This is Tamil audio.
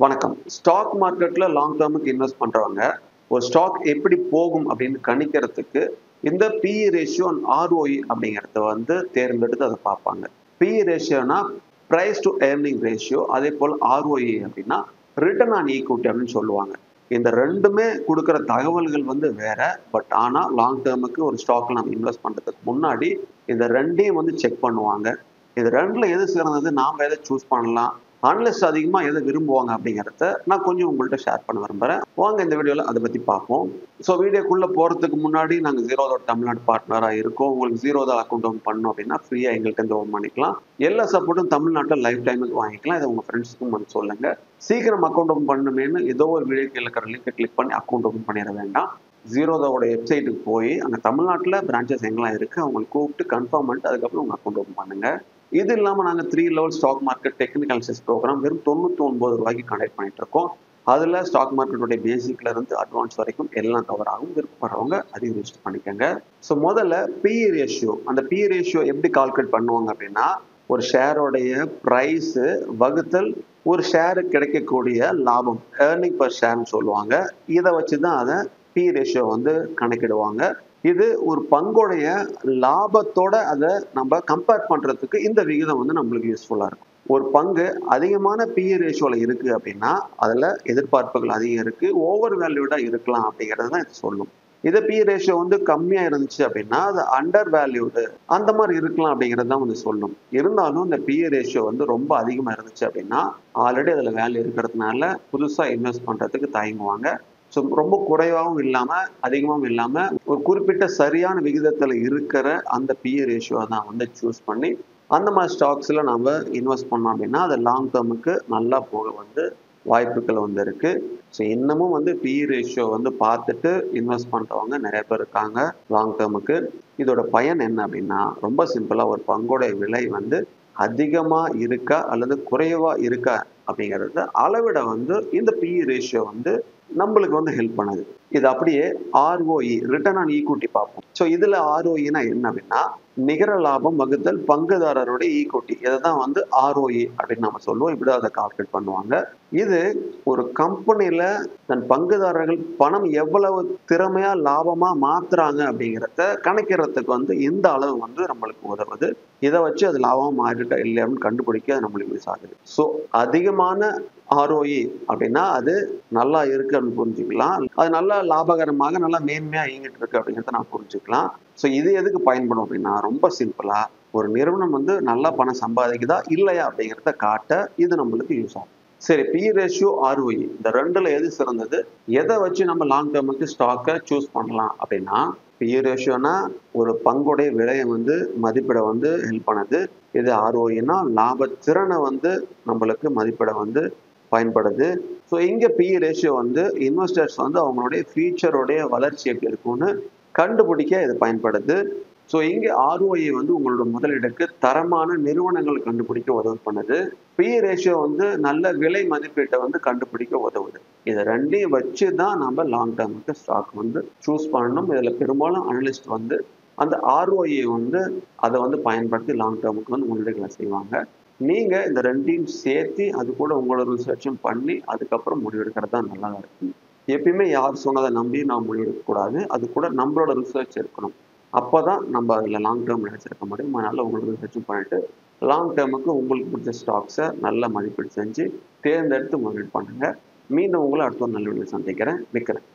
வணக்கம். ஸ்டாக் மார்க்கெட்ல லாங் டேர்முக்கு இன்வெஸ்ட் பண்றவங்க, ஒரு ஸ்டாக் எப்படி போகும் அப்படின்னு கணிக்கிறதுக்கு, இந்த பிஇ ரேஷியோ அண்ட் ஆர்ஓஇ அப்படிங்கிறத தேர்ந்தெடுத்து அத பார்ப்பாங்க. பிஇ ரேஷியோனா பிரைஸ் டு ஏர்னிங் ரேஷியோ, அதேபோல ஆர்ஓஇ அப்படின்னா ரிட்டர்ன் ஆன் ஈக்விட்டி அப்படின்னு சொல்லுவாங்க. இந்த 2மே குடுக்குற தகவல்கள் வேற. பட் ஆனா லாங் டேர்முக்கு ஒரு ஸ்டாக்ல நம்ம இன்வெஸ்ட் பண்றதுக்கு முன்னாடி இந்த 2யும் செக் பண்ணுவாங்க. இது 2ல எது சிறந்தது, நாம எத சூஸ் பண்ணலாம், அனலிஸ்ட் அதிகமா எதை விரும்புவாங்க அப்படிங்கிறத நான் கொஞ்சம் உங்கள்கிட்ட ஷேர் பண்ண விரும்புறேன். வாங்க இந்த வீடியோல அதை பத்தி பார்ப்போம். ஸோ வீடியோக்குள்ள போறதுக்கு முன்னாடி நாங்கள் ஜீரோதா தமிழ்நாடு பார்ட்னரா இருக்கோம். உங்களுக்கு ஜீரோதா அக்கௌண்ட் ஓப்பன் பண்ணணும் அப்படின்னா ஃப்ரீயா எங்கள்கிட்ட இருந்து ஓப்பன் பண்ணிக்கலாம். எல்லா சப்போர்ட்டும் தமிழ்நாட்டில் லைஃப் டைமுக்கு வாங்கிக்கலாம். இதை உங்க ஃப்ரெண்ட்ஸுக்கும் சொல்லுங்க. சீக்கிரம் அக்கௌண்ட் ஓப்பன் பண்ணணுமேனு ஏதோ ஒரு வீடியோ கீழே இருக்கிற லிங்கை கிளிக் பண்ணி அக்கௌண்ட் ஓப்பன் பண்ணிட வேண்டாம். ஜீரோதாவோட வெப்சைட்டுக்கு போய் அங்கே தமிழ்நாட்டில் பிரான்ச்சஸ் எங்கெல்லாம் இருக்கு அவங்களுக்கு கூப்பிட்டு கன்ஃபார்ம் பண்ணிட்டு அதுக்கப்புறம் உங்க அக்கௌண்ட் ஓப்பன் பண்ணுங்க. இது இல்லாமல் நாங்கள் 3 level stock market technical analysis program வெறும் 99 ரூபாய்க்கு கண்டக்ட் பண்ணிட்டு இருக்கோம். அதில் ஸ்டாக் மார்க்கெட்டுடைய பேசிக்ல இருந்து அட்வான்ஸ் வரைக்கும் எல்லாம் கவர் ஆகும். விருப்பப்படுறவங்க அதையும் ரிஜிஸ்டர் பண்ணிக்கோங்க. ஸோ முதல்ல பிஇ ரேஷியோ, அந்த பிஇ ரேஷியோ எப்படி கால்குலேட் பண்ணுவாங்க அப்படின்னா, ஒரு ஷேரோடைய ப்ரைஸ் வகுத்தல் ஒரு ஷேருக்கு கிடைக்கக்கூடிய லாபம், ஏர்னிங் பர் ஷேர்னு சொல்லுவாங்க. இதை வச்சு தான் அதை பிஇ ரேஷியோ கணக்கிடுவாங்க. இது ஒரு பங்குடைய லாபத்தோட அதை நம்ம கம்பேர் பண்றதுக்கு இந்த விகிதம் நம்மளுக்கு யூஸ்ஃபுல்லா இருக்கும். ஒரு பங்கு அதிகமான பிஇ ரேஷியோல இருக்கு அப்படின்னா அதுல எதிர்பார்ப்புகள் அதிகம் இருக்கு, ஓவர் வேல்யூடா இருக்கலாம் அப்படிங்கறது தான் இது சொல்லும். இது பிஇ ரேஷியோ கம்மியா இருந்துச்சு அப்படின்னா அது அண்டர் வேல்யூடு அந்த மாதிரி இருக்கலாம் அப்படிங்கிறது தான் சொல்லும். இருந்தாலும் இந்த பிஇ ரேஷியோ ரொம்ப அதிகமா இருந்துச்சு அப்படின்னா ஆல்ரெடி அதுல வேல்யூ இருக்கிறதுனால புதுசா இன்வெஸ்ட் பண்றதுக்கு தயங்குவாங்க. ஸோ ரொம்ப குறைவாகவும் இல்லாமல் அதிகமாகவும் இல்லாமல் ஒரு குறிப்பிட்ட சரியான விகிதத்தில் இருக்கிற அந்த பிஇ ரேஷியோ தான் சூஸ் பண்ணி அந்த மாதிரி ஸ்டாக்ஸில் நம்ம இன்வெஸ்ட் பண்ணோம் அப்படின்னா அது லாங் டேர்முக்கு நல்லா போக வாய்ப்புகள் இருக்கு. ஸோ இன்னமும் பிஇ ரேஷியோ பார்த்துட்டு இன்வெஸ்ட் பண்ணுறவங்க நிறைய பேர் இருக்காங்க லாங் டேர்முக்கு. இதோட பயன் என்ன அப்படின்னா, ரொம்ப சிம்பிளாக ஒரு பங்கோடைய விலை அதிகமா இருக்கா அல்லது குறைவா இருக்கா அப்படிங்கறத அளவிட இந்த பிஇ ரேஷியோ நம்மளுக்கு ஹெல்ப் பண்ணுது. இது அப்படியே ஆர்ஓஇ, ரிட்டர்ன் ஆன் ஈக்விட்டி பார்ப்போம். ஸோ இதுல ஆர்ஓஇனா என்ன அப்படின்னா, நிகர லாபம் வகுத்தல் பங்குதாரருடைய ஈக்விட்டி. இதை தான் ஆர்ஓஇ அப்படின்னு நம்ம சொல்லுவோம். இப்படிதான் அதை கால்குலேட் பண்ணுவாங்க. இது ஒரு கம்பெனில தன் பங்குதாரர்கள் பணம் எவ்வளவு திறமையா லாபமா மாத்துறாங்க அப்படிங்கிறத கணக்கிறதுக்கு இந்த அளவு நம்மளுக்கு உதவுது. இதை வச்சு அது லாபமா மாறிட்டா இல்லை அப்படின்னு கண்டுபிடிக்க நம்மளுக்கு யூஸ் ஆகுது. ஸோ அதிகமான ஆர்ஓஇ அப்படின்னா அது நல்லா இருக்கு அப்படின்னு புரிஞ்சுக்கலாம். அது நல்லா லாபகரமாக நல்லா மேன்மையா இயங்கிட்டு இருக்கு அப்படிங்கிறத நான் புரிஞ்சுக்கலாம். ஸோ இது எதுக்கு பயன்படும் அப்படின்னா, ரொம்ப சிம்பிளா ஒரு நிறுவனம் நல்லா பணம் சம்பாதிக்குதா இல்லையா அப்படிங்கிறத காட்ட இது நம்மளுக்கு யூஸ் ஆகும். சரி, பிஇ ரேஷியோ, ஆர்ஓஇ இந்த 2ல எது சிறந்தது, எதை வச்சு நம்ம லாங் டேர்முக்கு ஸ்டாக்கை சூஸ் பண்ணலாம் அப்படின்னா, பிஇ ரேஷியோனா ஒரு பங்குடைய விலையை மதிப்பிட ஹெல்ப் பண்ணுது. இது ஆர்ஓஇனா லாபத்திறனை நம்மளுக்கு மதிப்பிட பயன்படுது. ஸோ இங்க பிஇ ரேஷியோ இன்வெஸ்டர்ஸ் அவங்களுடைய ஃபியூச்சருடைய வளர்ச்சி எப்படி இருக்கும்னு கண்டுபிடிக்க இது பயன்படுது. ஸோ இங்க ஆர்ஓஇ உங்களோட முதலீடுக்கு தரமான நிறுவனங்கள் கண்டுபிடிக்க உதவி பண்ணுது. பிஇ ரேஷியோ நல்ல விலை மதிப்பீட்டை கண்டுபிடிக்க உதவுது. இதை 2யும் வச்சு தான் நம்ம லாங் டேர்முக்கு ஸ்டாக் சூஸ் பண்ணணும். இதுல பெரும்பாலும் அனலிஸ்ட் அந்த ஆர்ஓஇ அதை பயன்படுத்தி லாங் டேர்முக்கு முதலீடுகளை செய்வாங்க. நீங்க இந்த 2யும் சேர்த்து அது கூட உங்களோட ரிசர்ச்சும் பண்ணி அதுக்கப்புறம் முடிவெடுக்கிறது தான் நல்லா இருக்கும். எப்பயுமே யார் சொன்னதை நம்பி நான் முடிவெடுக்க கூடாது. அது கூட நம்மளோட ரிசர்ச் இருக்கணும். அப்போதான் நம்ம அதில் லாங் டேர்ம் நினைச்சிருக்க முடியும். அதனால உங்களோட ரிசர்ச்சும் பண்ணிட்டு லாங் டேர்முக்கு உங்களுக்கு பிடிச்ச ஸ்டாக்ஸை நல்ல மதிப்பீடு செஞ்சு தேர்ந்தெடுத்து முதலீடு பண்ணுங்க. மீண்டும் உங்களை அடுத்த ஒரு நல்ல வீடியோ சந்திக்கிறேன். மிக்கிறேன்.